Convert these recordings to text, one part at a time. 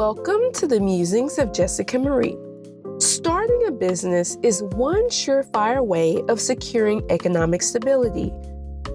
Welcome to the Musings of Jessica Marie. Starting a business is one surefire way of securing economic stability.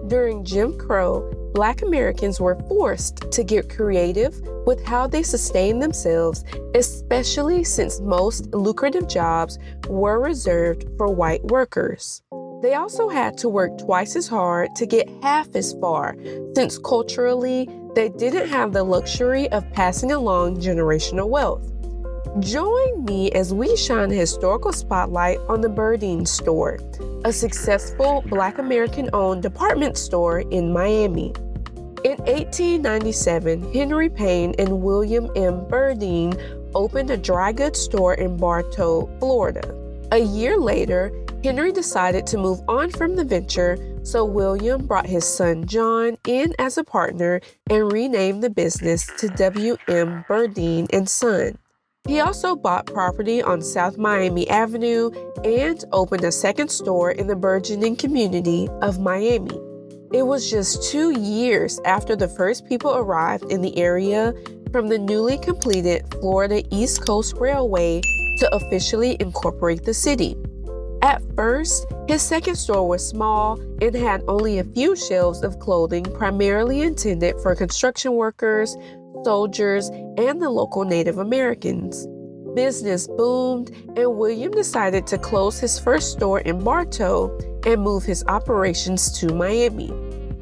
During Jim Crow, Black Americans were forced to get creative with how they sustained themselves, especially since most lucrative jobs were reserved for white workers. They also had to work twice as hard to get half as far, since culturally, they didn't have the luxury of passing along generational wealth. Join me as we shine a historical spotlight on the Burdines Store, a successful Black American-owned department store in Miami. In 1897, Henry Payne and William M. Burdine opened a dry goods store in Bartow, Florida. A year later, Henry decided to move on from the venture, so William brought his son John in as a partner and renamed the business to W.M. Burdine and Son. He also bought property on South Miami Avenue and opened a second store in the burgeoning community of Miami. It was just 2 years after the first people arrived in the area from the newly completed Florida East Coast Railway to officially incorporate the city. At first, his second store was small and had only a few shelves of clothing primarily intended for construction workers, soldiers, and the local Native Americans. Business boomed, and William decided to close his first store in Bartow and move his operations to Miami.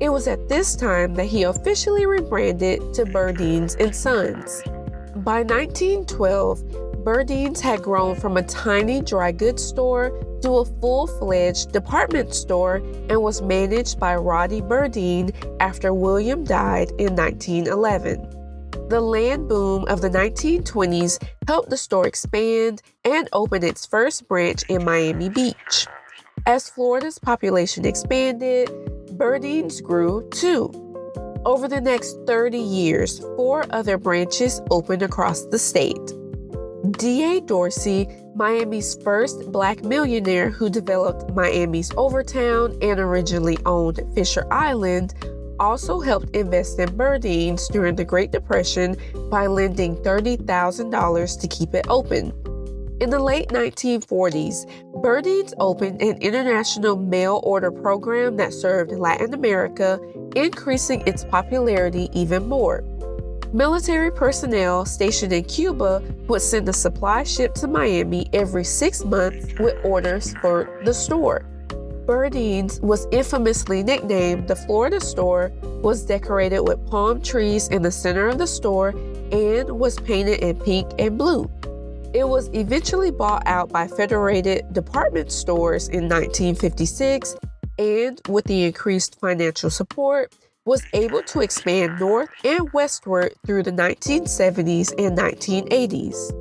It was at this time that he officially rebranded to Burdines and Sons. By 1912, Burdines had grown from a tiny dry goods store to a full-fledged department store and was managed by Roddy Burdine after William died in 1911. The land boom of the 1920s helped the store expand and open its first branch in Miami Beach. As Florida's population expanded, Burdines grew too. Over the next 30 years, 4 other branches opened across the state. D.A. Dorsey, Miami's first Black millionaire who developed Miami's Overtown and originally owned Fisher Island, also helped invest in Burdines during the Great Depression by lending $30,000 to keep it open. In the late 1940s, Burdines opened an international mail order program that served Latin America, increasing its popularity even more. Military personnel stationed in Cuba would send a supply ship to Miami every 6 months with orders for the store. Burdines was infamously nicknamed the Florida Store, was decorated with palm trees in the center of the store, and was painted in pink and blue. It was eventually bought out by Federated Department Stores in 1956, and with the increased financial support, was able to expand north and westward through the 1970s and 1980s.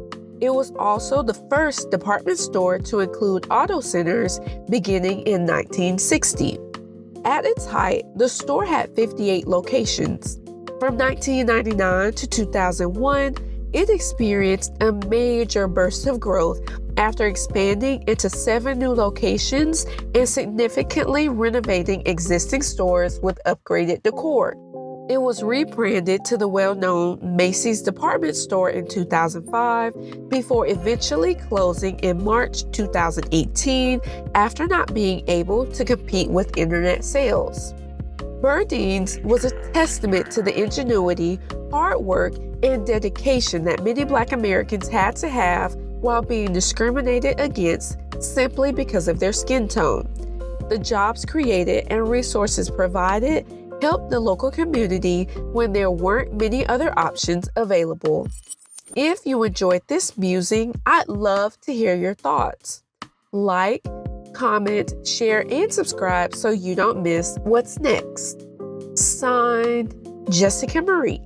It was also the first department store to include auto centers beginning in 1960. At its height, the store had 58 locations. From 1999 to 2001, it experienced a major burst of growth after expanding into 7 new locations and significantly renovating existing stores with upgraded decor. It was rebranded to the well-known Macy's department store in 2005 before eventually closing in March 2018 after not being able to compete with internet sales. Burdines was a testament to the ingenuity, hard work, and dedication that many Black Americans had to have while being discriminated against simply because of their skin tone. The jobs created and resources provided helped the local community when there weren't many other options available. If you enjoyed this musing, I'd love to hear your thoughts. Like, comment, share, and subscribe so you don't miss what's next. Signed, Jessica Marie.